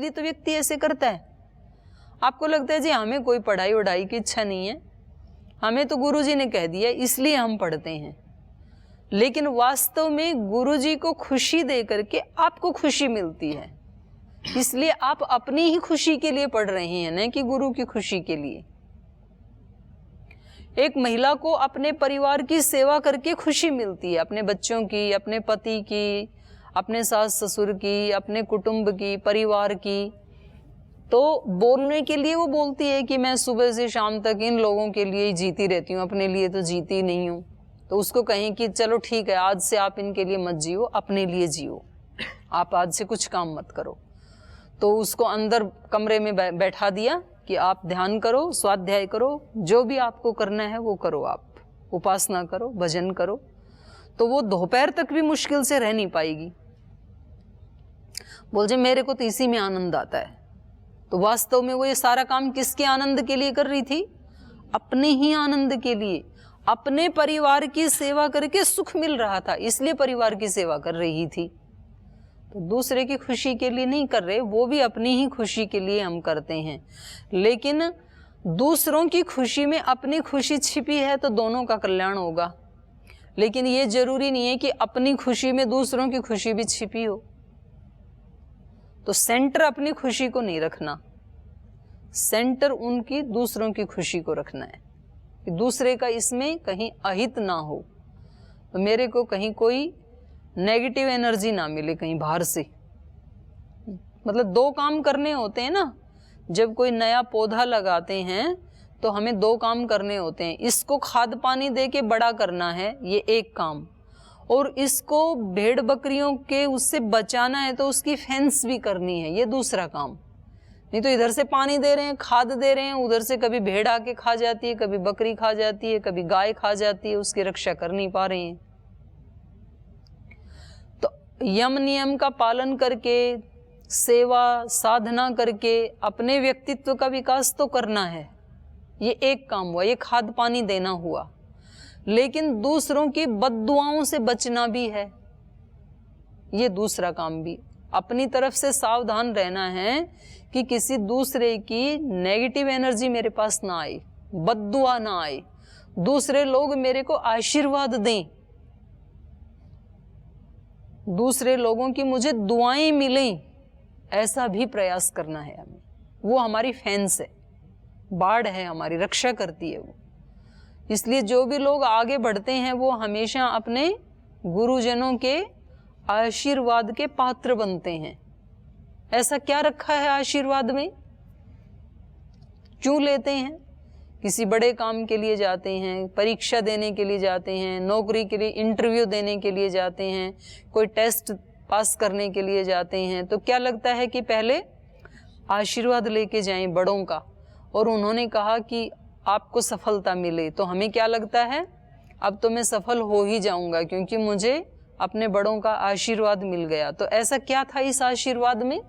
तभी तो व्यक्ति ऐसे करता है। आपको लगता है जी हमें कोई पढ़ाई वढ़ाई की इच्छा नहीं है, हमें तो गुरुजी ने कह दिया इसलिए हम पढ़ते हैं, लेकिन वास्तव में गुरुजी को खुशी दे करके आपको खुशी मिलती है, इसलिए आप अपनी ही खुशी के लिए पढ़ रहे हैं, न कि गुरु की खुशी के लिए। एक महिला को अपने परिवार की सेवा करके खुशी मिलती है, अपने बच्चों की, अपने पति की, अपने सास ससुर की, अपने कुटुंब की, परिवार की। तो बोलने के लिए वो बोलती है कि मैं सुबह से शाम तक इन लोगों के लिए ही जीती रहती हूँ, अपने लिए तो जीती नहीं हूँ। तो उसको कहें कि चलो ठीक है, आज से आप इनके लिए मत जियो, अपने लिए जियो, आप आज से कुछ काम मत करो। तो उसको अंदर कमरे में बैठा दिया कि आप ध्यान करो, स्वाध्याय करो, जो भी आपको करना है वो करो, आप उपासना करो, भजन करो। तो वो दोपहर तक भी मुश्किल से रह नहीं पाएगी। बोल जे मेरे को तो इसी में आनंद आता है। तो वास्तव में वो ये सारा काम किसके आनंद के लिए कर रही थी? अपने ही आनंद के लिए। अपने परिवार की सेवा करके सुख मिल रहा था, इसलिए परिवार की सेवा कर रही थी। तो दूसरे की खुशी के लिए नहीं कर रहे, वो भी अपनी ही खुशी के लिए हम करते हैं। लेकिन दूसरों की खुशी में अपनी खुशी छिपी है तो दोनों का कल्याण होगा। लेकिन ये जरूरी नहीं है कि अपनी खुशी में दूसरों की खुशी भी छिपी हो। तो सेंटर अपनी खुशी को नहीं रखना, सेंटर उनकी दूसरों की खुशी को रखना है कि दूसरे का इसमें कहीं अहित ना हो, तो मेरे को कहीं कोई नेगेटिव एनर्जी ना मिले कहीं बाहर से। मतलब दो काम करने होते हैं ना, जब कोई नया पौधा लगाते हैं तो हमें दो काम करने होते हैं। इसको खाद पानी दे के बड़ा करना है, ये एक काम, और इसको भेड़ बकरियों के उससे बचाना है तो उसकी फेंस भी करनी है, ये दूसरा काम। नहीं तो इधर से पानी दे रहे हैं, खाद दे रहे हैं, उधर से कभी भेड़ आके खा जाती है, कभी बकरी खा जाती है, कभी गाय खा जाती है, उसकी रक्षा कर नहीं पा रहे हैं। तो यम नियम का पालन करके, सेवा साधना करके अपने व्यक्तित्व का विकास तो करना है, ये एक काम हुआ, ये खाद पानी देना हुआ। लेकिन दूसरों की बद्दुआओं से बचना भी है, ये दूसरा काम भी। अपनी तरफ से सावधान रहना है कि किसी दूसरे की नेगेटिव एनर्जी मेरे पास ना आए, बद्दुआ ना आए, दूसरे लोग मेरे को आशीर्वाद दें, दूसरे लोगों की मुझे दुआएं मिलें, ऐसा भी प्रयास करना है हमें। वो हमारी फेंस है, बाढ़ है, हमारी रक्षा करती है वो। इसलिए जो भी लोग आगे बढ़ते हैं वो हमेशा अपने गुरुजनों के आशीर्वाद के पात्र बनते हैं। ऐसा क्या रखा है आशीर्वाद में? क्यों लेते हैं? किसी बड़े काम के लिए जाते हैं, परीक्षा देने के लिए जाते हैं, नौकरी के लिए इंटरव्यू देने के लिए जाते हैं, कोई टेस्ट पास करने के लिए जाते हैं, तो क्या लगता है कि पहले आशीर्वाद लेके जाएं बड़ों का, और उन्होंने कहा कि आपको सफलता मिले, तो हमें क्या लगता है अब तो मैं सफल हो ही जाऊंगा क्योंकि मुझे अपने बड़ों का आशीर्वाद मिल गया। तो ऐसा क्या था इस आशीर्वाद में?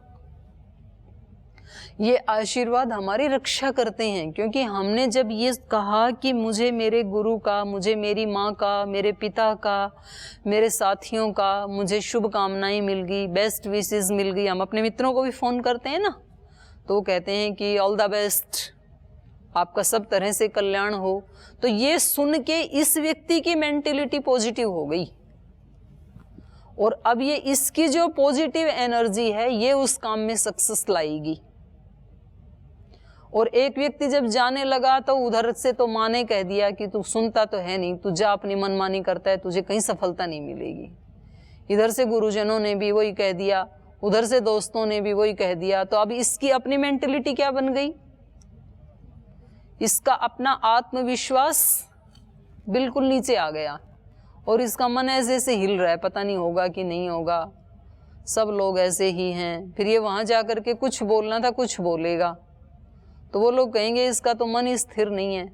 ये आशीर्वाद हमारी रक्षा करते हैं, क्योंकि हमने जब ये कहा कि मुझे मेरे गुरु का, मुझे मेरी माँ का, मेरे पिता का, मेरे साथियों का मुझे शुभकामनाएं मिल गई, बेस्ट विशेस मिल गई। हम अपने मित्रों को भी फ़ोन करते हैं ना, तो वो कहते हैं कि ऑल द बेस्ट, आपका सब तरह से कल्याण हो। तो ये सुन के इस व्यक्ति की मेंटेलिटी पॉजिटिव हो गई, और अब ये इसकी जो पॉजिटिव एनर्जी है ये उस काम में सक्सेस लाएगी। और एक व्यक्ति जब जाने लगा तो उधर से तो माँ ने कह दिया कि तू सुनता तो है नहीं, तू जा अपनी मनमानी करता है, तुझे कहीं सफलता नहीं मिलेगी। इधर से गुरुजनों ने भी वही कह दिया, उधर से दोस्तों ने भी वही कह दिया। तो अब इसकी अपनी मेंटेलिटी क्या बन गई? इसका अपना आत्मविश्वास बिल्कुल नीचे आ गया, और इसका मन ऐसे ऐसे हिल रहा है, पता नहीं होगा कि नहीं होगा, सब लोग ऐसे ही हैं। फिर ये वहाँ जा कर के कुछ बोलना था, कुछ बोलेगा तो वो लोग कहेंगे इसका तो मन स्थिर नहीं है,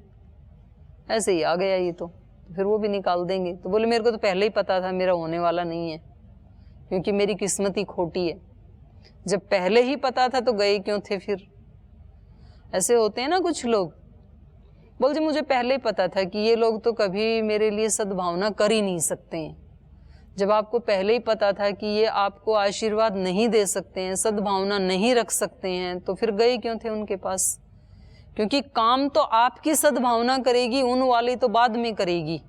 ऐसे ही आ गया ये तो फिर वो भी निकाल देंगे। तो बोले मेरे को तो पहले ही पता था मेरा होने वाला नहीं है, क्योंकि मेरी किस्मत ही खोटी है। जब पहले ही पता था तो गए क्यों थे फिर? ऐसे होते हैं ना कुछ लोग, बोल जी मुझे पहले ही पता था कि ये लोग तो कभी मेरे लिए सद्भावना कर ही नहीं सकते हैं, जब आपको पहले ही पता था कि ये आपको आशीर्वाद नहीं दे सकते हैं, सद्भावना नहीं रख सकते हैं, तो फिर गए क्यों थे उनके पास? क्योंकि काम तो आपकी सद्भावना करेगी, उन वाली तो बाद में करेगी।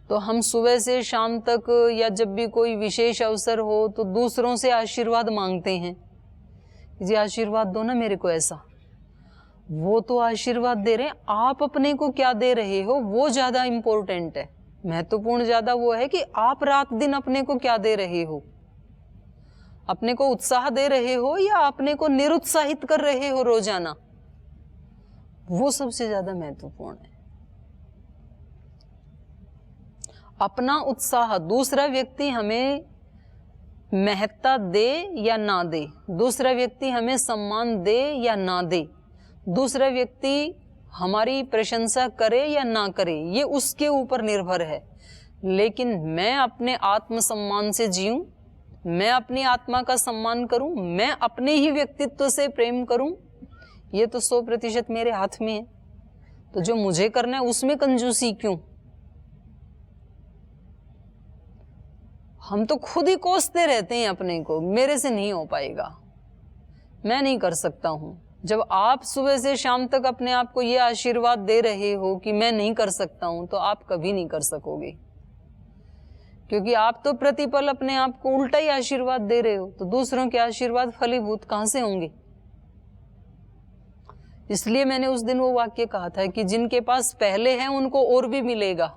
तो हम सुबह से शाम तक या जब भी कोई विशेष अवसर हो तो दूसरों से आशीर्वाद मांगते हैं, जी आशीर्वाद दो ना मेरे को ऐसा। वो तो आशीर्वाद दे रहे हैं, आप अपने को क्या दे रहे हो वो ज्यादा इंपॉर्टेंट है। महत्वपूर्ण ज्यादा वो है कि आप रात दिन अपने को क्या दे रहे हो। अपने को उत्साह दे रहे हो या अपने को निरुत्साहित कर रहे हो रोजाना, वो सबसे ज्यादा महत्वपूर्ण है। अपना उत्साह, दूसरा व्यक्ति हमें महत्ता दे या ना दे, दूसरा व्यक्ति हमें सम्मान दे या ना दे, दूसरा व्यक्ति हमारी प्रशंसा करे या ना करे, ये उसके ऊपर निर्भर है। लेकिन मैं अपने आत्मसम्मान से जीऊं, मैं अपनी आत्मा का सम्मान करूं, मैं अपने ही व्यक्तित्व से प्रेम करूं, ये तो 100% मेरे हाथ में है। तो जो मुझे करना है उसमें कंजूसी क्यों? हम तो खुद ही कोसते रहते हैं अपने को, मेरे से नहीं हो पाएगा, मैं नहीं कर सकता हूं। जब आप सुबह से शाम तक अपने आप को ये आशीर्वाद दे रहे हो कि मैं नहीं कर सकता हूं, तो आप कभी नहीं कर सकोगे, क्योंकि आप तो प्रतिपल अपने आप को उल्टा ही आशीर्वाद दे रहे हो। तो दूसरों के आशीर्वाद फलीभूत कहां से होंगे? इसलिए मैंने उस दिन वो वाक्य कहा था कि जिनके पास पहले है उनको और भी मिलेगा,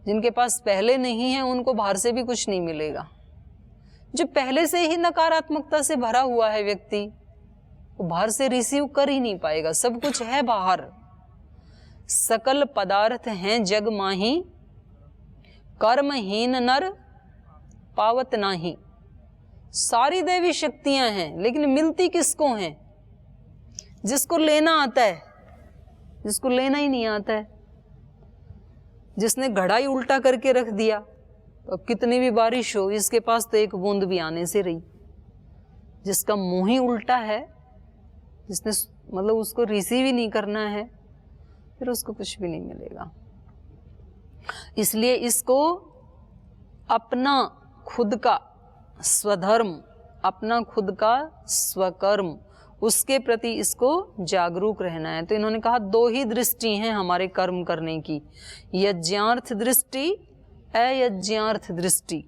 जिनके पास पहले नहीं है उनको बाहर से भी कुछ नहीं मिलेगा। जो पहले से ही नकारात्मकता से भरा हुआ है व्यक्ति, वो बाहर से रिसीव कर ही नहीं पाएगा। सब कुछ है बाहर, सकल पदार्थ हैं जग माही, कर्महीन नर पावत नाही। सारी देवी शक्तियां हैं, लेकिन मिलती किसको हैं? जिसको लेना आता है, जिसको लेना ही नहीं आता है, जिसने घड़ा ही उल्टा करके रख दिया, तो कितनी भी बारिश हो इसके पास तो एक बूंद भी आने से रही। जिसका मुंह ही उल्टा है, जिसने मतलब उसको रिसीव ही नहीं करना है, फिर उसको कुछ भी नहीं मिलेगा। इसलिए इसको अपना खुद का स्वधर्म, अपना खुद का स्वकर्म, उसके प्रति इसको जागरूक रहना है। तो इन्होंने कहा 2 ही दृष्टि हैं हमारे कर्म करने की, यज्ञार्थ दृष्टि, अयज्ञार्थ दृष्टि।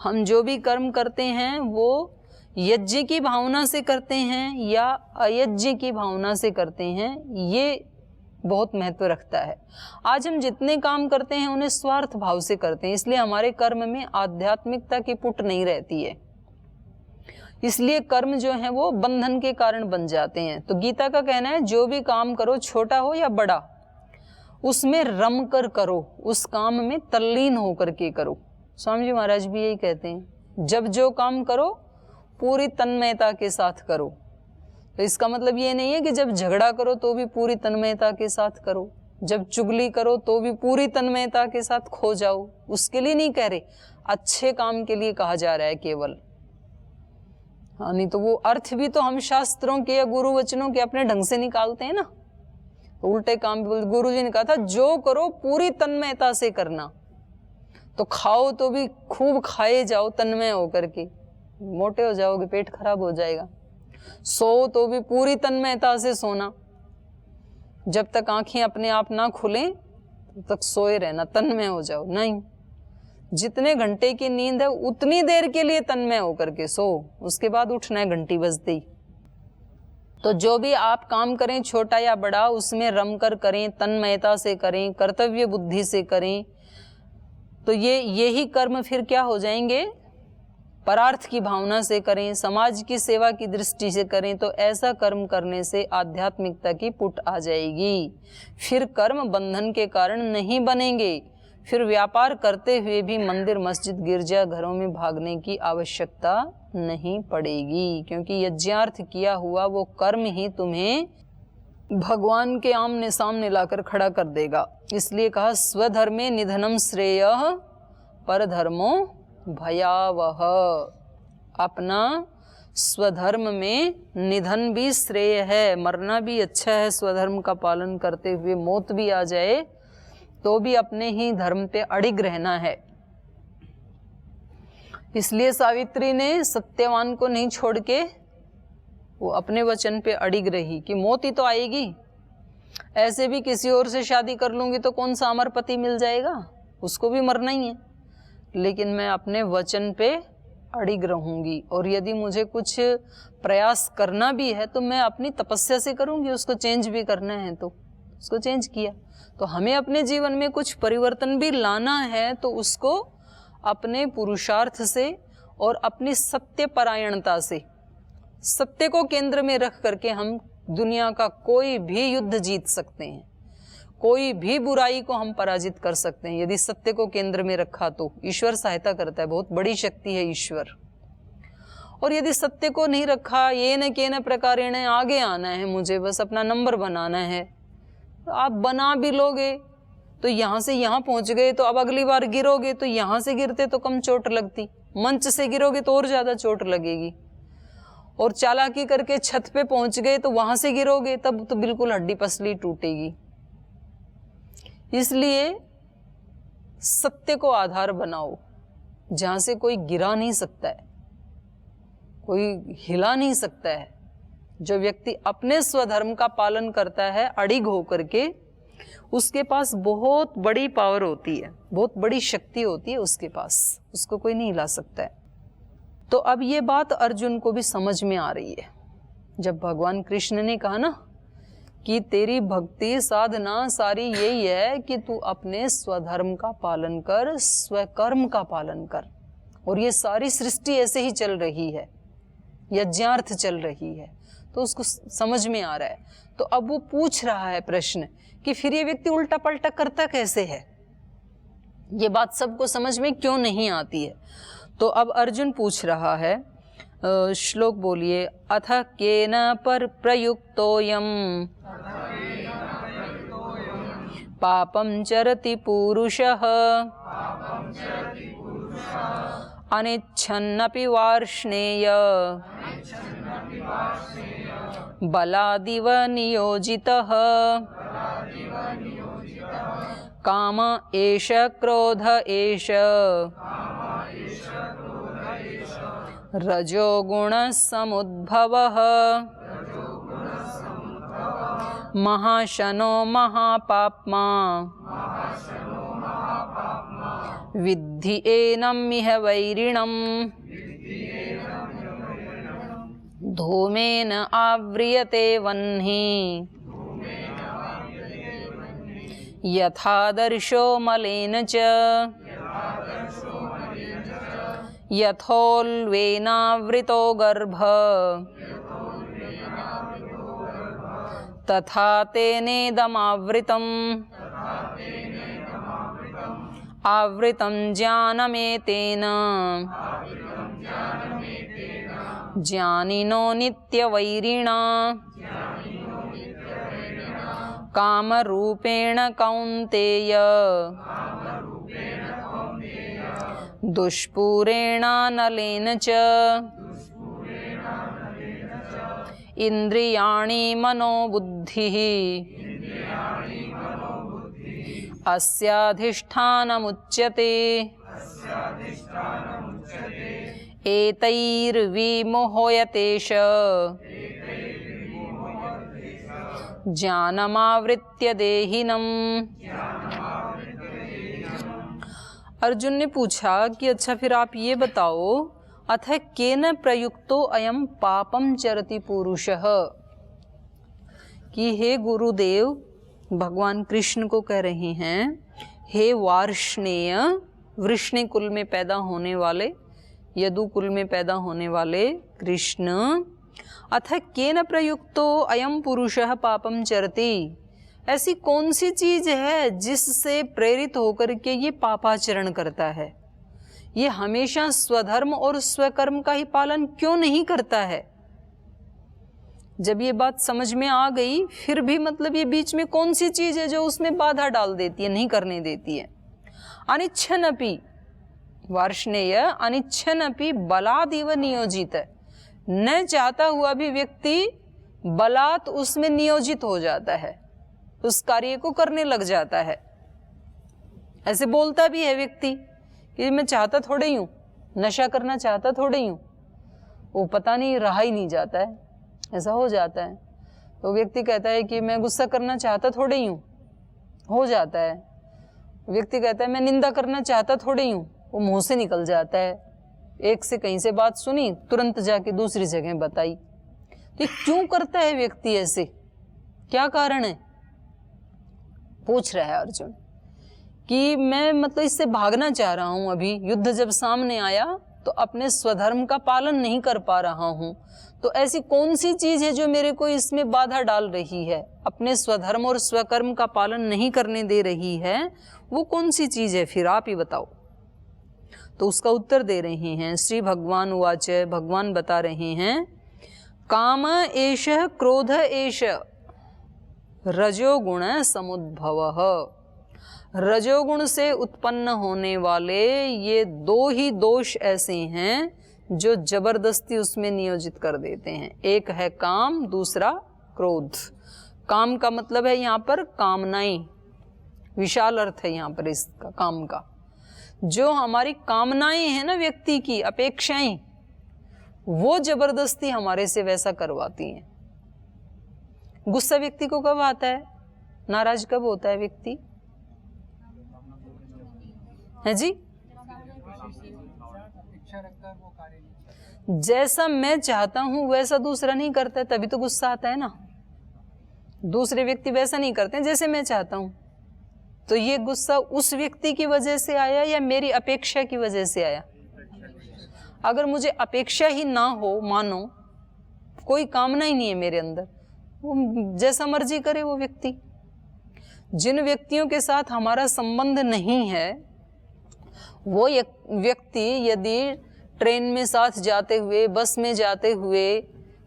हम जो भी कर्म करते हैं वो यज्ञ की भावना से करते हैं या अयज्ञ की भावना से करते हैं, ये बहुत महत्व रखता है। आज हम जितने काम करते हैं उन्हें स्वार्थ भाव से करते हैं, इसलिए हमारे कर्म में आध्यात्मिकता की पुट नहीं रहती है। इसलिए कर्म जो है वो बंधन के कारण बन जाते हैं। तो गीता का कहना है जो भी काम करो, छोटा हो या बड़ा, उसमें रम कर करो, उस काम में तल्लीन होकर के करो। स्वामी जी महाराज भी यही कहते हैं, जब जो काम करो पूरी तन्मयता के साथ करो। तो इसका मतलब ये नहीं है कि जब झगड़ा करो तो भी पूरी तन्मयता के साथ करो, जब चुगली करो तो भी पूरी तन्मयता के साथ खो जाओ, उसके लिए नहीं कह रहे, अच्छे काम के लिए कहा जा रहा है केवल। हाँ, नहीं तो वो अर्थ भी तो हम शास्त्रों के या गुरु वचनों के अपने ढंग से निकालते हैं ना। तो उल्टे काम भी, गुरु जी ने कहा था जो करो पूरी तन्मयता से करना। तो खाओ तो भी खूब खाए जाओ तन्मय होकर के, मोटे हो जाओगे, पेट खराब हो जाएगा। सो तो भी पूरी तन्मयता से सोना, जब तक आंखें अपने आप ना खुलें तब तक सोए रहना, तन्मय हो जाओ नहीं। जितने घंटे की नींद है उतनी देर के लिए तन्मय होकर के सो, उसके बाद उठना है घंटी बजते ही। तो जो भी आप काम करें छोटा या बड़ा, उसमें रम कर करें, तन्मयता से करें, कर्तव्य बुद्धि से करें। तो यही कर्म फिर क्या हो जाएंगे, परार्थ की भावना से करें, समाज की सेवा की दृष्टि से करें। तो ऐसा कर्म करने से आध्यात्मिकता की पुट आ जाएगी। फिर कर्म बंधन के कारण नहीं बनेंगे। फिर व्यापार करते हुए भी मंदिर मस्जिद गिरजा घरों में भागने की आवश्यकता नहीं पड़ेगी, क्योंकि यज्ञार्थ किया हुआ वो कर्म ही तुम्हें भगवान के आमने सामने लाकर खड़ा कर देगा। इसलिए कहा स्वधर्मे निधनम श्रेयः परधर्मो भयावह। अपना स्वधर्म में निधन भी श्रेय है, मरना भी अच्छा है स्वधर्म का पालन करते हुए। मौत भी आ जाए तो भी अपने ही धर्म पे अड़िग रहना है। इसलिए सावित्री ने सत्यवान को नहीं छोड़ के वो अपने वचन पे अड़िग रही कि मौत ही तो आएगी, ऐसे भी किसी और से शादी कर लूंगी तो कौन सा अमर पति मिल जाएगा, उसको भी मरना ही है, लेकिन मैं अपने वचन पे अड़िग रहूंगी। और यदि मुझे कुछ प्रयास करना भी है तो मैं अपनी तपस्या से करूंगी, उसको चेंज भी करना है तो उसको चेंज किया। तो हमें अपने जीवन में कुछ परिवर्तन भी लाना है तो उसको अपने पुरुषार्थ से और अपनी सत्य परायणता से, सत्य को केंद्र में रख करके हम दुनिया का कोई भी युद्ध जीत सकते हैं, कोई भी बुराई को हम पराजित कर सकते हैं यदि सत्य को केंद्र में रखा तो। ईश्वर सहायता करता है, बहुत बड़ी शक्ति है ईश्वर। और यदि सत्य को नहीं रखा, ये न के न प्रकारेण आगे आना है, मुझे बस अपना नंबर बनाना है, तो आप बना भी लोगे तो यहाँ से यहाँ पहुँच गए, तो अब अगली बार गिरोगे तो यहाँ से गिरते तो कम चोट लगती, मंच से गिरोगे तो और ज़्यादा चोट लगेगी। और चालाकी करके छत पे पहुँच गए तो वहाँ से गिरोगे तब तो बिल्कुल हड्डी पसली टूटेगी। इसलिए सत्य को आधार बनाओ, जहाँ से कोई गिरा नहीं सकता है, कोई हिला नहीं सकता है। जो व्यक्ति अपने स्वधर्म का पालन करता है अड़िग होकर के, उसके पास बहुत बड़ी पावर होती है, बहुत बड़ी शक्ति होती है उसके पास, उसको कोई नहीं हिला सकता है। तो अब ये बात अर्जुन को भी समझ में आ रही है। जब भगवान कृष्ण ने कहा ना कि तेरी भक्ति साधना सारी यही है कि तू अपने स्वधर्म का पालन कर, स्वकर्म का पालन कर, और ये सारी सृष्टि ऐसे ही चल रही है, यज्ञार्थ चल रही है, तो उसको समझ में आ रहा है। तो अब वो पूछ रहा है प्रश्न कि फिर ये व्यक्ति उल्टा पलटा करता कैसे है, ये बात सबको समझ में क्यों नहीं आती है। तो अब अर्जुन पूछ रहा है, श्लोक बोलिए, अथ केन पर प्रयुक्तोयम पापं चरति पुरुषः अनिच्छन्नपि वार्ष्णेय बलादिव नियोजितः काम एष क्रोध एष रजोगुण समुद्भवः महाशनो महापाप्मा विद्धि एनम् इह वैरिणम् धूमेन आव्रियते वह्निः यथादर्शो मलेन च यथोल्बेनावृतो गर्भः तथा तेनेदमावृतम् आवृतं ज्ञानमेतेन ज्ञानिनो नित्यवैरिणा कामरूपेण कौन्तेय दुष्पूरेणानलेन च इन्द्रियाणि मनोबुद्धिः अस्याधिष्ठानमुच्यते एतैर्विमोह्यतेष ज्ञानमावृत्य देहिनम्। अर्जुन ने पूछा कि अच्छा फिर आप ये बताओ, अथ केन प्रयुक्तो अयम पापम चरति पुरुषः, कि हे गुरुदेव, भगवान कृष्ण को कह रहे हैं, हे वार्ष्णेय, वृष्णि कुल में पैदा होने वाले, यदु कुल में पैदा होने वाले कृष्ण, अथ केन प्रयुक्तो अयम पुरुषः पापम चरति, ऐसी कौन सी चीज है जिससे प्रेरित होकर के ये पापाचरण करता है, ये हमेशा स्वधर्म और स्वकर्म का ही पालन क्यों नहीं करता है। जब ये बात समझ में आ गई, फिर भी मतलब ये बीच में कौन सी चीज है जो उसमें बाधा डाल देती है, नहीं करने देती है। अनिच्छन्नपि वार्ष्णेय, अनिच्छन्नपि बलादिव नियोजित है, न चाहता हुआ भी व्यक्ति बलात् उसमें नियोजित हो जाता है, उस कार्य को करने लग जाता है। ऐसे बोलता भी है व्यक्ति कि मैं चाहता थोड़े ही हूँ, नशा करना चाहता थोड़े ही हूँ, वो पता नहीं रहा ही नहीं जाता है, ऐसा हो जाता है। तो व्यक्ति कहता है कि मैं गुस्सा करना चाहता थोड़े ही हूँ, हो जाता है। व्यक्ति कहता है मैं निंदा करना चाहता थोड़े ही हूँ, वो मुंह से निकल जाता है। एक से कहीं से बात सुनी, तुरंत जाके दूसरी जगह बताई। तो क्यों करता है व्यक्ति ऐसे, क्या कारण है? पूछ रहा है अर्जुन कि मैं मतलब इससे भागना चाह रहा हूं। अभी युद्ध जब सामने आया तो अपने स्वधर्म का पालन नहीं कर पा रहा हूं, तो ऐसी कौन सी चीज है जो मेरे को इसमें बाधा डाल रही है, अपने स्वधर्म और स्वकर्म का पालन नहीं करने दे रही है, वो कौन सी चीज है फिर आप ही बताओ। तो उसका उत्तर दे रहे हैं श्री भगवान उवाच, भगवान बता रहे हैं काम एष क्रोध एष रजोगुण समुद्भवः। रजोगुण से उत्पन्न होने वाले ये दो ही दोष ऐसे हैं जो जबरदस्ती उसमें नियोजित कर देते हैं। एक है काम, दूसरा क्रोध। काम का मतलब है यहाँ पर कामनाएं, विशाल अर्थ है यहाँ पर इसका काम का। जो हमारी कामनाएं हैं ना व्यक्ति की, अपेक्षाएं, वो जबरदस्ती हमारे से वैसा करवाती हैं। गुस्सा व्यक्ति को कब आता है, नाराज कब होता है व्यक्ति, है जी? जैसा मैं चाहता हूं वैसा दूसरा नहीं करता है, तभी तो गुस्सा आता है ना। दूसरे व्यक्ति वैसा नहीं करते हैं जैसे मैं चाहता हूं, तो ये गुस्सा उस व्यक्ति की वजह से आया या मेरी अपेक्षा की वजह से आया? अगर मुझे अपेक्षा ही ना हो, मानो कोई कामना ही नहीं है मेरे अंदर, वो जैसा मर्जी करे वो व्यक्ति। जिन व्यक्तियों के साथ हमारा संबंध नहीं है, वो व्यक्ति यदि ट्रेन में साथ जाते हुए, बस में जाते हुए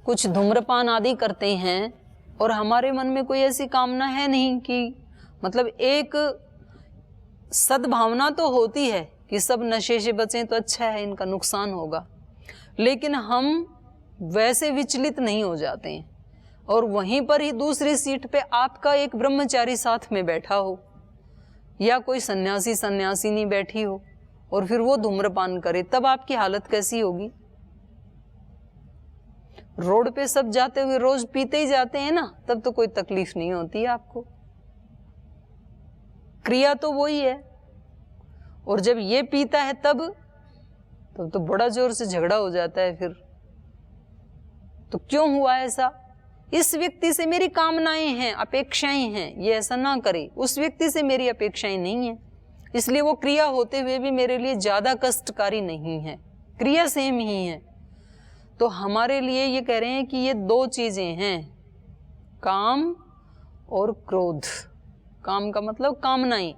कुछ धूम्रपान आदि करते हैं और हमारे मन में कोई ऐसी कामना है नहीं कि मतलब एक सद्भावना तो होती है कि सब नशे से बचें तो अच्छा है, इनका नुकसान होगा, लेकिन हम वैसे विचलित नहीं हो जाते हैं। और वहीं पर ही दूसरी सीट पे आपका एक ब्रह्मचारी साथ में बैठा हो या कोई सन्यासिनी बैठी हो और फिर वो धूम्रपान करे, तब आपकी हालत कैसी होगी? रोड पे सब जाते हुए रोज पीते ही जाते हैं ना, तब तो कोई तकलीफ नहीं होती है आपको, क्रिया तो वही है। और जब ये पीता है तब तो बड़ा जोर से झगड़ा हो जाता है फिर। तो क्यों हुआ ऐसा? इस व्यक्ति से मेरी कामनाएं हैं, अपेक्षाएं हैं, ये ऐसा ना करे। उस व्यक्ति से मेरी अपेक्षाएं नहीं है, इसलिए वो क्रिया होते हुए भी मेरे लिए ज्यादा कष्टकारी नहीं है, क्रिया सेम ही है। तो हमारे लिए ये कह रहे हैं कि ये दो चीजें हैं, काम और क्रोध। काम का मतलब कामनाएं,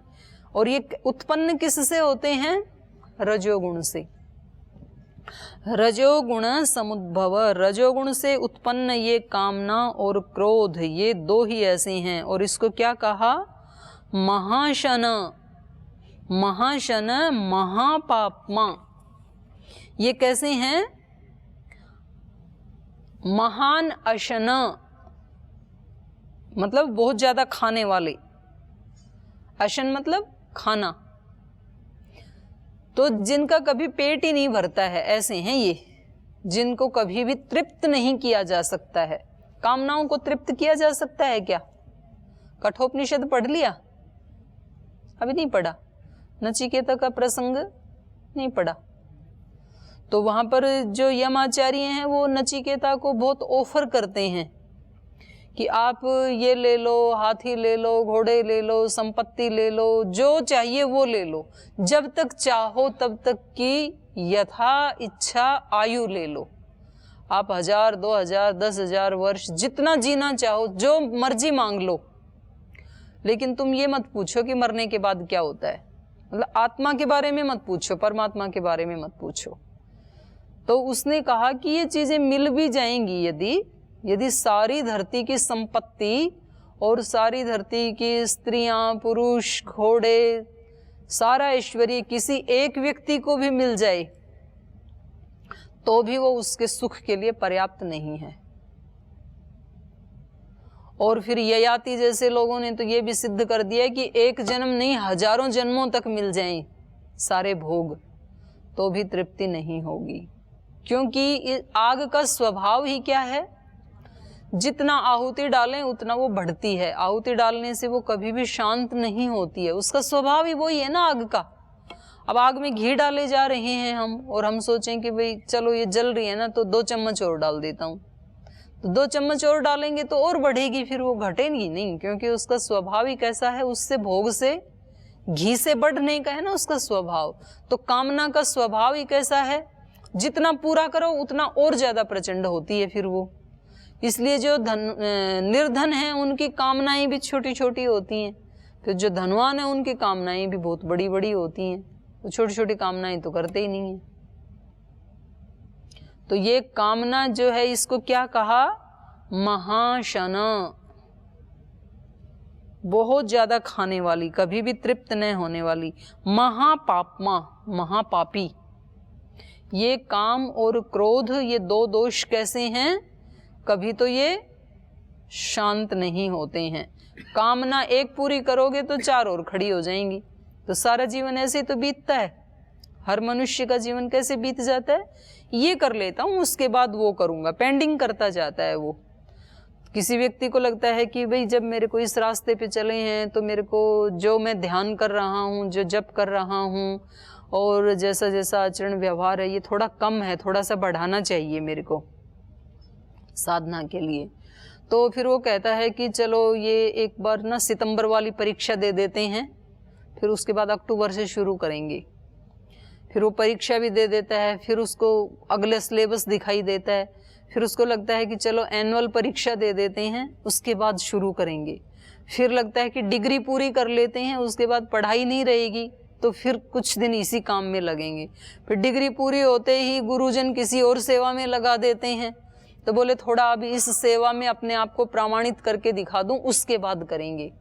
और ये उत्पन्न किससे होते हैं? रजोगुण से। रजोगुण समुद्भव, रजोगुण से उत्पन्न ये कामना और क्रोध, ये दो ही ऐसे हैं। और इसको क्या कहा? महाशन, महाशन, महापापमा। ये कैसे हैं? महान अशन मतलब बहुत ज्यादा खाने वाले, अशन मतलब खाना, तो जिनका कभी पेट ही नहीं भरता है, ऐसे हैं ये, जिनको कभी भी तृप्त नहीं किया जा सकता है। कामनाओं को तृप्त किया जा सकता है क्या? कठोपनिषद पढ़ लिया? अभी नहीं पढ़ा। नचिकेता का प्रसंग नहीं पढ़ा। तो वहां पर जो यमाचार्य हैं वो नचिकेता को बहुत ऑफर करते हैं कि आप ये ले लो, हाथी ले लो, घोड़े ले लो, संपत्ति ले लो, जो चाहिए वो ले लो, जब तक चाहो तब तक की यथा इच्छा आयु ले लो। आप 1000, 2000, 10,000 वर्ष जितना जीना चाहो, जो मर्जी मांग लो, लेकिन तुम ये मत पूछो कि मरने के बाद क्या होता है। मतलब आत्मा के बारे में मत पूछो, परमात्मा के बारे में मत पूछो। तो उसने कहा कि ये चीजें मिल भी जाएंगी यदि सारी धरती की संपत्ति और सारी धरती की स्त्रियां, पुरुष, घोड़े, सारा ऐश्वर्य किसी एक व्यक्ति को भी मिल जाए तो भी वो उसके सुख के लिए पर्याप्त नहीं है। और फिर ययाति जैसे लोगों ने तो ये भी सिद्ध कर दिया कि एक जन्म नहीं, हजारों जन्मों तक मिल जाएं सारे भोग तो भी तृप्ति नहीं होगी। क्योंकि आग का स्वभाव ही क्या है, जितना आहुति डालें उतना वो बढ़ती है। आहुति डालने से वो कभी भी शांत नहीं होती है, उसका स्वभाव ही वही है ना आग का। अब आग में घी डाले जा रहे हैं हम, और हम सोचें कि भाई चलो ये जल रही है ना तो 2 चम्मच और डाल देता हूँ, तो 2 चम्मच और डालेंगे तो और बढ़ेगी, फिर वो घटेगी नहीं, क्योंकि उसका स्वभाव ही कैसा है, उससे भोग से घी से बढ़ने का है ना उसका स्वभाव। तो कामना का स्वभाव ही कैसा है, जितना पूरा करो उतना और ज्यादा प्रचंड होती है फिर वो। इसलिए जो निर्धन है उनकी कामनाएं भी छोटी छोटी होती हैं, फिर जो धनवान है उनकी कामनाएं भी बहुत बड़ी बड़ी होती हैं। तो छोटी छोटी कामनाएं तो करते ही नहीं है। तो ये कामना जो है इसको क्या कहा, महाशन, बहुत ज्यादा खाने वाली, कभी भी तृप्त न होने वाली, महापापमा, महापापी। ये काम और क्रोध, ये 2 दोष कैसे हैं, कभी तो ये शांत नहीं होते हैं। कामना एक पूरी करोगे तो 4 और खड़ी हो जाएंगी, तो सारा जीवन ऐसे तो बीतता है। हर मनुष्य का जीवन कैसे बीत जाता है, ये कर लेता हूँ उसके बाद वो करूँगा, पेंडिंग करता जाता है वो। किसी व्यक्ति को लगता है कि भाई जब मेरे को इस रास्ते पे चले हैं तो मेरे को जो मैं ध्यान कर रहा हूँ, जो जप कर रहा हूँ और जैसा जैसा आचरण व्यवहार है ये थोड़ा कम है, थोड़ा सा बढ़ाना चाहिए मेरे को साधना के लिए। तो फिर वो कहता है कि चलो ये एक बार ना सितंबर वाली परीक्षा दे देते हैं, फिर उसके बाद अक्टूबर से शुरू करेंगे। फिर वो परीक्षा भी दे देता है, फिर उसको अगले सिलेबस दिखाई देता है, फिर उसको लगता है कि चलो एनुअल परीक्षा दे देते हैं उसके बाद शुरू करेंगे। फिर लगता है कि डिग्री पूरी कर लेते हैं उसके बाद पढ़ाई नहीं रहेगी, तो फिर कुछ दिन इसी काम में लगेंगे। फिर डिग्री पूरी होते ही गुरुजन किसी और सेवा में लगा देते हैं, तो बोले थोड़ा अभी इस सेवा में अपने आप को प्रमाणित करके दिखा दूं उसके बाद करेंगे।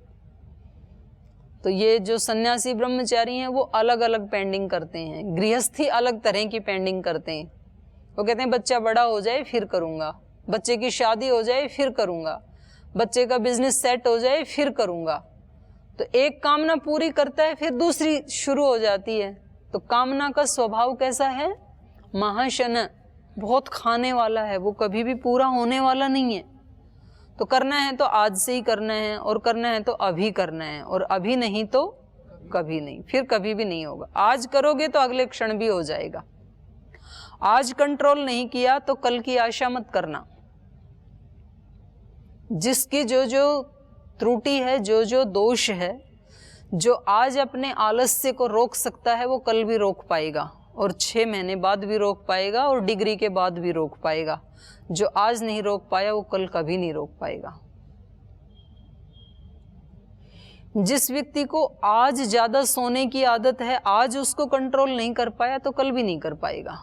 तो ये जो सन्यासी ब्रह्मचारी हैं वो अलग अलग पेंडिंग करते हैं, गृहस्थी अलग तरह की पेंडिंग करते हैं। वो कहते हैं बच्चा बड़ा हो जाए फिर करूँगा, बच्चे की शादी हो जाए फिर करूँगा, बच्चे का बिजनेस सेट हो जाए फिर करूँगा। तो एक कामना पूरी करता है फिर दूसरी शुरू हो जाती है। तो कामना का स्वभाव कैसा है, महाशन, बहुत खाने वाला है, वो कभी भी पूरा होने वाला नहीं है। तो करना है तो आज से ही करना है, और करना है तो अभी करना है, और अभी नहीं तो कभी नहीं, फिर कभी भी नहीं होगा। आज करोगे तो अगले क्षण भी हो जाएगा। आज कंट्रोल नहीं किया तो कल की आशा मत करना। जिसकी जो जो त्रुटि है, जो जो दोष है, जो आज अपने आलस्य को रोक सकता है वो कल भी रोक पाएगा, और 6 महीने बाद भी रोक पाएगा, और डिग्री के बाद भी रोक पाएगा। जो आज नहीं रोक पाया वो कल कभी नहीं रोक पाएगा। जिस व्यक्ति को आज ज्यादा सोने की आदत है, आज उसको कंट्रोल नहीं कर पाया तो कल भी नहीं कर पाएगा,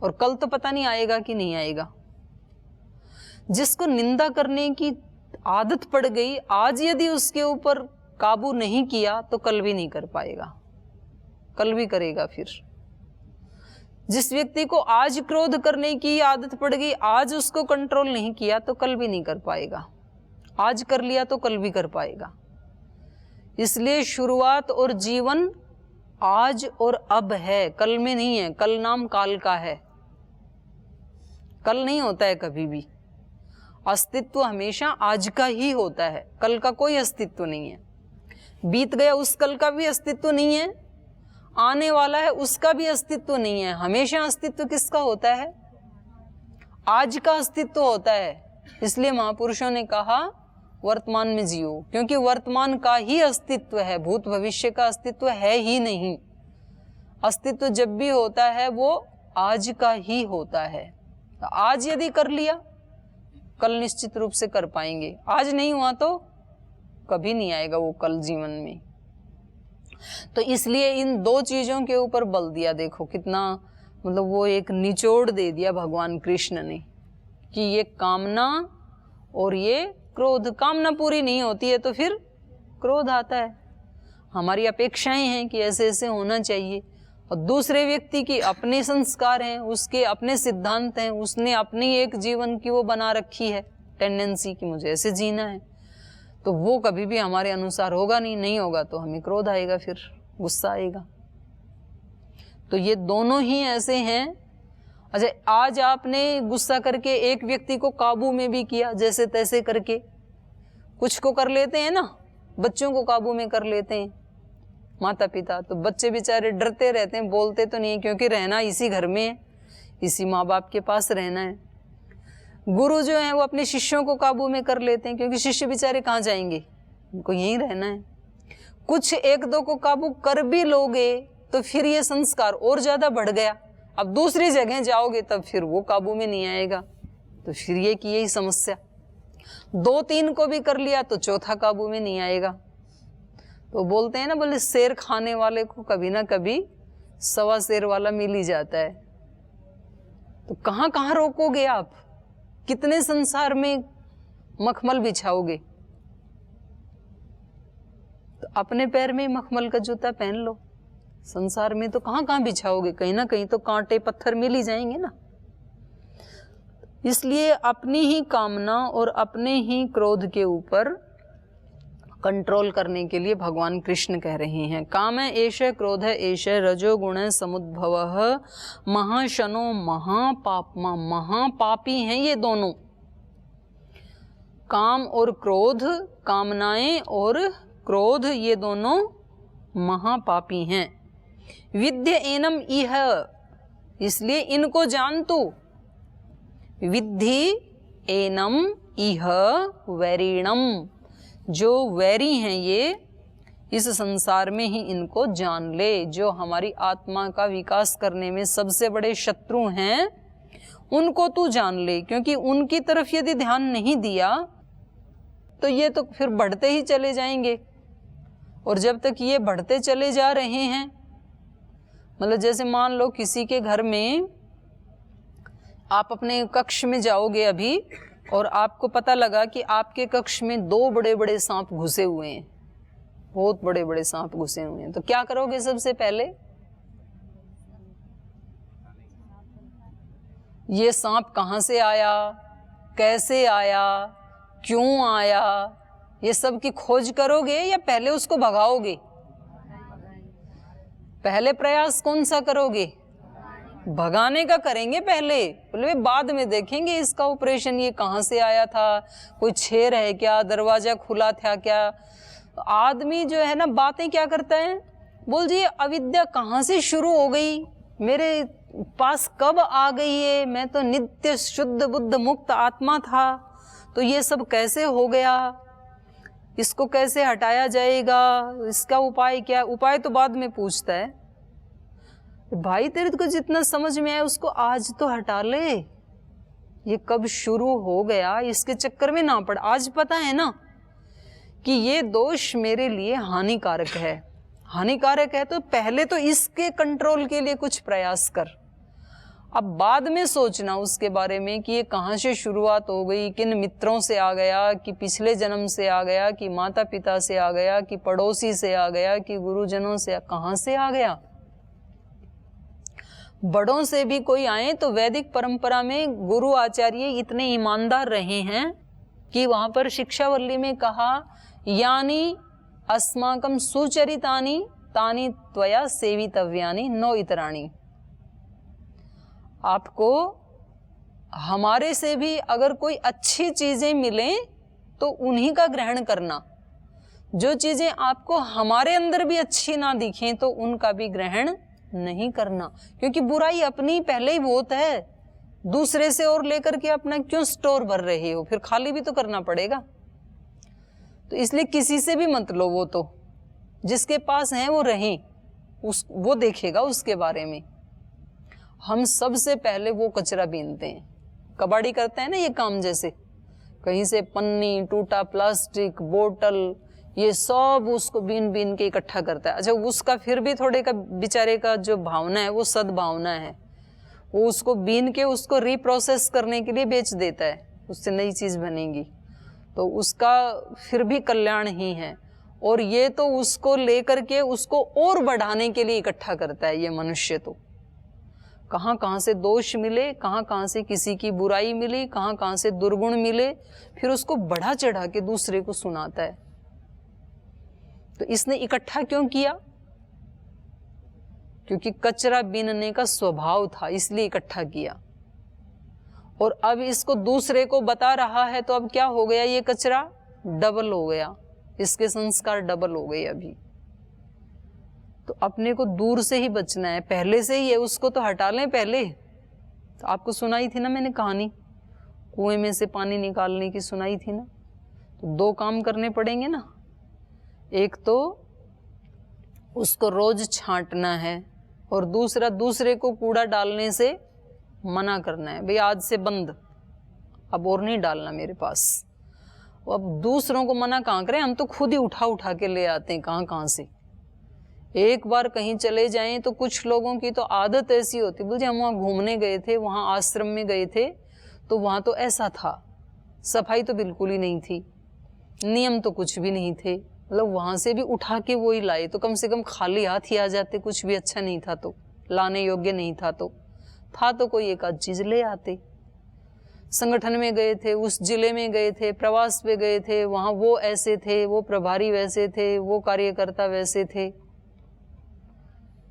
और कल तो पता नहीं आएगा कि नहीं आएगा। जिसको निंदा करने की आदत पड़ गई, आज यदि उसके ऊपर काबू नहीं किया तो कल भी नहीं कर पाएगा, कल भी करेगा फिर। जिस व्यक्ति को आज क्रोध करने की आदत पड़ गई, आज उसको कंट्रोल नहीं किया तो कल भी नहीं कर पाएगा, आज कर लिया तो कल भी कर पाएगा। इसलिए शुरुआत और जीवन आज और अब है, कल में नहीं है। कल नाम काल का है, कल नहीं होता है कभी भी। अस्तित्व हमेशा आज का ही होता है, कल का कोई अस्तित्व नहीं है। बीत गया उस कल का भी अस्तित्व नहीं है, आने वाला है उसका भी अस्तित्व नहीं है। हमेशा अस्तित्व किसका होता है, आज का अस्तित्व होता है। इसलिए महापुरुषों ने कहा वर्तमान में जियो, क्योंकि वर्तमान का ही अस्तित्व है, भूत भविष्य का अस्तित्व है ही नहीं। अस्तित्व जब भी होता है वो आज का ही होता है। तो आज यदि कर लिया कल निश्चित रूप से कर पाएंगे, आज नहीं हुआ तो कभी नहीं आएगा वो कल जीवन में। तो इसलिए इन 2 चीजों के ऊपर बल दिया। देखो कितना, मतलब वो एक निचोड़ दे दिया भगवान कृष्ण ने कि ये कामना और ये क्रोध। कामना पूरी नहीं होती है तो फिर क्रोध आता है। हमारी अपेक्षाएं हैं कि ऐसे ऐसे होना चाहिए, और दूसरे व्यक्ति की अपने संस्कार हैं, उसके अपने सिद्धांत हैं, उसने अपनी एक जीवन की वो बना रखी है टेंडेंसी कि मुझे ऐसे जीना है। तो वो कभी भी हमारे अनुसार होगा नहीं, नहीं होगा तो हमें क्रोध आएगा, फिर गुस्सा आएगा। तो ये दोनों ही ऐसे हैं। अच्छा, आज आपने गुस्सा करके एक व्यक्ति को काबू में भी किया, जैसे तैसे करके, कुछ को कर लेते हैं ना, बच्चों को काबू में कर लेते हैं माता पिता, तो बच्चे बेचारे डरते रहते हैं, बोलते तो नहीं, क्योंकि रहना इसी घर में है, इसी माँ बाप के पास रहना है। गुरु जो है वो अपने शिष्यों को काबू में कर लेते हैं, क्योंकि शिष्य बेचारे कहाँ जाएंगे, उनको यहीं रहना है। कुछ एक दो को काबू कर भी लोगे तो फिर ये संस्कार और ज्यादा बढ़ गया, अब दूसरी जगह जाओगे तब फिर वो काबू में नहीं आएगा, तो फिर ये की यही समस्या। 2-3 को भी कर लिया तो चौथा काबू में नहीं आएगा। तो बोलते हैं ना, बोले शेर खाने वाले को कभी ना कभी सवा शेर वाला मिल ही जाता है। तो कहाँ कहाँ रोकोगे आप, कितने संसार में मखमल बिछाओगे? तो अपने पैर में मखमल का जूता पहन लो, संसार में तो कहाँ कहाँ बिछाओगे, कहीं ना कहीं तो कांटे पत्थर मिल ही जाएंगे ना। इसलिए अपनी ही कामना और अपने ही क्रोध के ऊपर कंट्रोल करने के लिए भगवान कृष्ण कह रहे हैं, काम है एष क्रोध है एष रजोगुण समुद्भव महाशनो महापापमा, महापापी हैं ये दोनों, काम और क्रोध, कामनाएं और क्रोध, ये दोनों महापापी हैं। विद्य एनम इह, इसलिए इनको जान तू, विद्धि एनम इह वैरिणम, जो वैरी हैं ये इस संसार में ही इनको जान ले। जो हमारी आत्मा का विकास करने में सबसे बड़े शत्रु हैं उनको तू जान ले, क्योंकि उनकी तरफ यदि ध्यान नहीं दिया तो ये तो फिर बढ़ते ही चले जाएंगे। और जब तक ये बढ़ते चले जा रहे हैं, मतलब जैसे मान लो किसी के घर में आप अपने कक्ष में जाओगे अभी और आपको पता लगा कि आपके कक्ष में 2 बड़े बड़े सांप घुसे हुए हैं, बहुत बड़े बड़े सांप घुसे हुए हैं, तो क्या करोगे? सबसे पहले ये सांप कहाँ से आया, कैसे आया, क्यों आया, ये सब की खोज करोगे या पहले उसको भगाओगे? पहले प्रयास कौन सा करोगे? भगाने का करेंगे पहले, बोले बाद में देखेंगे इसका ऑपरेशन, ये कहाँ से आया था, कोई छेद है क्या, दरवाजा खुला था क्या। आदमी जो है ना बातें क्या करता है, बोल जी अविद्या कहाँ से शुरू हो गई, मेरे पास कब आ गई है, मैं तो नित्य शुद्ध बुद्ध मुक्त आत्मा था, तो ये सब कैसे हो गया, इसको कैसे हटाया जाएगा, इसका उपाय क्या। उपाय तो बाद में पूछता है, भाई तेरे को जितना समझ में आया उसको आज तो हटा ले, ये कब शुरू हो गया इसके चक्कर में ना पड़। आज पता है ना कि ये दोष मेरे लिए हानिकारक है, हानिकारक है, तो पहले तो इसके कंट्रोल के लिए कुछ प्रयास कर। अब बाद में सोचना उसके बारे में कि ये कहाँ से शुरुआत हो गई, किन मित्रों से आ गया, कि पिछले जन्म से आ गया, कि माता पिता से आ गया, कि पड़ोसी से आ गया, कि गुरुजनों से, कहाँ से आ गया। बड़ों से भी कोई आए तो वैदिक परंपरा में गुरु आचार्य इतने ईमानदार रहे हैं कि वहां पर शिक्षावल्ली में कहा, यानी अस्माकं सुचरितानि तानि त्वया सेवितव्यानि नो इतराणि। आपको हमारे से भी अगर कोई अच्छी चीजें मिलें तो उन्हीं का ग्रहण करना, जो चीजें आपको हमारे अंदर भी अच्छी ना दिखें तो उनका भी ग्रहण नहीं करना, क्योंकि बुराई अपनी पहले ही बहुत है, दूसरे से और लेकर के अपना क्यों स्टोर भर रहे हो, फिर खाली भी तो करना पड़ेगा। तो इसलिए किसी से भी मत लो, वो तो जिसके पास है वो रहें, वो देखेगा उसके बारे में। हम सबसे पहले वो कचरा बीनते हैं, कबाड़ी करते हैं ना ये काम, जैसे कहीं से पन्नी, टूटा प्लास्टिक, बोतल, ये सब उसको बीन बीन के इकट्ठा करता है। अच्छा, उसका फिर भी थोड़े का बेचारे का जो भावना है वो सद्भावना है, वो उसको बीन के उसको रीप्रोसेस करने के लिए बेच देता है, उससे नई चीज बनेगी, तो उसका फिर भी कल्याण ही है। और ये तो उसको लेकर के उसको और बढ़ाने के लिए इकट्ठा करता है ये मनुष्य। तो कहाँ कहाँ से दोष मिले, कहाँ कहाँ से किसी की बुराई मिली, कहाँ कहाँ से दुर्गुण मिले, फिर उसको बढ़ा चढ़ा के दूसरे को सुनाता है। तो इसने इकट्ठा क्यों किया? क्योंकि कचरा बीनने का स्वभाव था, इसलिए इकट्ठा किया। और अब इसको दूसरे को बता रहा है, तो अब क्या हो गया? ये कचरा डबल हो गया, इसके संस्कार डबल हो गए अभी। तो अपने को दूर से ही बचना है, पहले से ही है, उसको तो हटा लें पहले। तो आपको सुनाई थी ना मैंने कहानी, कुएं में से पानी निकालने की सुनाई थी ना। तो दो काम करने पड़ेंगे ना, एक तो उसको रोज छांटना है, और दूसरा दूसरे को कूड़ा डालने से मना करना है, भाई आज से बंद, अब और नहीं डालना मेरे पास। अब दूसरों को मना कहाँ करें, हम तो खुद ही उठा उठा के ले आते हैं कहाँ कहाँ से। एक बार कहीं चले जाएं तो कुछ लोगों की तो आदत ऐसी होती, बोलते हम वहाँ घूमने गए थे, वहाँ आश्रम में गए थे, तो वहाँ तो ऐसा था, सफाई तो बिल्कुल ही नहीं थी, नियम तो कुछ भी नहीं थे, मतलब वहाँ से भी उठा के वो ही लाए, तो कम से कम खाली हाथ ही आ जाते, कुछ भी अच्छा नहीं था तो, लाने योग्य नहीं था तो कोई एक आध चीज़ ले आते। संगठन में गए थे, उस जिले में गए थे, प्रवास पे गए थे, वहाँ वो ऐसे थे, वो प्रभारी वैसे थे, वो कार्यकर्ता वैसे थे।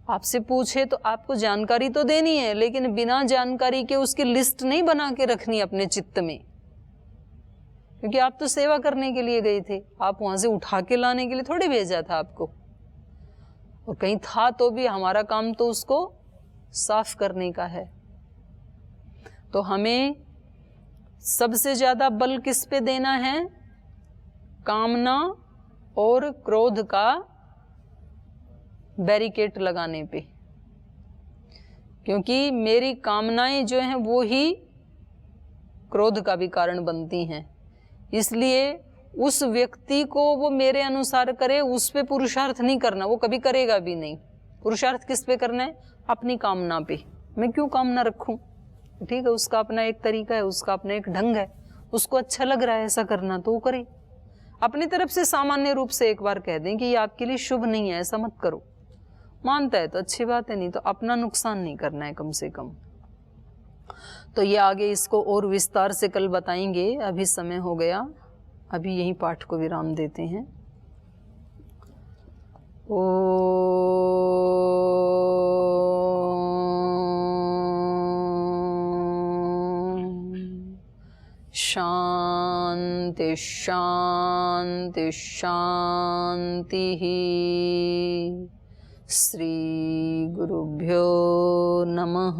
आपसे पूछे तो आपको जानकारी तो देनी है, लेकिन बिना जानकारी के उसकी लिस्ट नहीं बना के रखनी अपने चित्त में, क्योंकि आप तो सेवा करने के लिए गए थे, आप वहां से उठा के लाने के लिए थोड़ी भेजा था आपको। और कहीं था तो भी हमारा काम तो उसको साफ करने का है। तो हमें सबसे ज्यादा बल किस पे देना है? कामना और क्रोध का बैरिकेड लगाने पे, क्योंकि मेरी कामनाएं जो हैं वो ही क्रोध का भी कारण बनती हैं। इसलिए उस व्यक्ति को वो मेरे अनुसार करे, उस पे पुरुषार्थ नहीं करना, वो कभी करेगा भी नहीं। पुरुषार्थ किस पे करना है? अपनी कामना पे। मैं क्यों कामना रखूं? ठीक है, उसका अपना एक तरीका है, उसका अपना एक ढंग है, उसको अच्छा लग रहा है ऐसा करना तो वो करे। अपनी तरफ से सामान्य रूप से एक बार कह दें कि ये आपके लिए शुभ नहीं है, ऐसा मत करो। मानता है तो अच्छी बात है, नहीं तो अपना नुकसान नहीं करना है कम से कम। तो ये आगे इसको और विस्तार से कल बताएंगे, अभी समय हो गया, अभी यही पाठ को विराम देते हैं। शांति शांति शांति। श्री गुरुभ्यो नमः।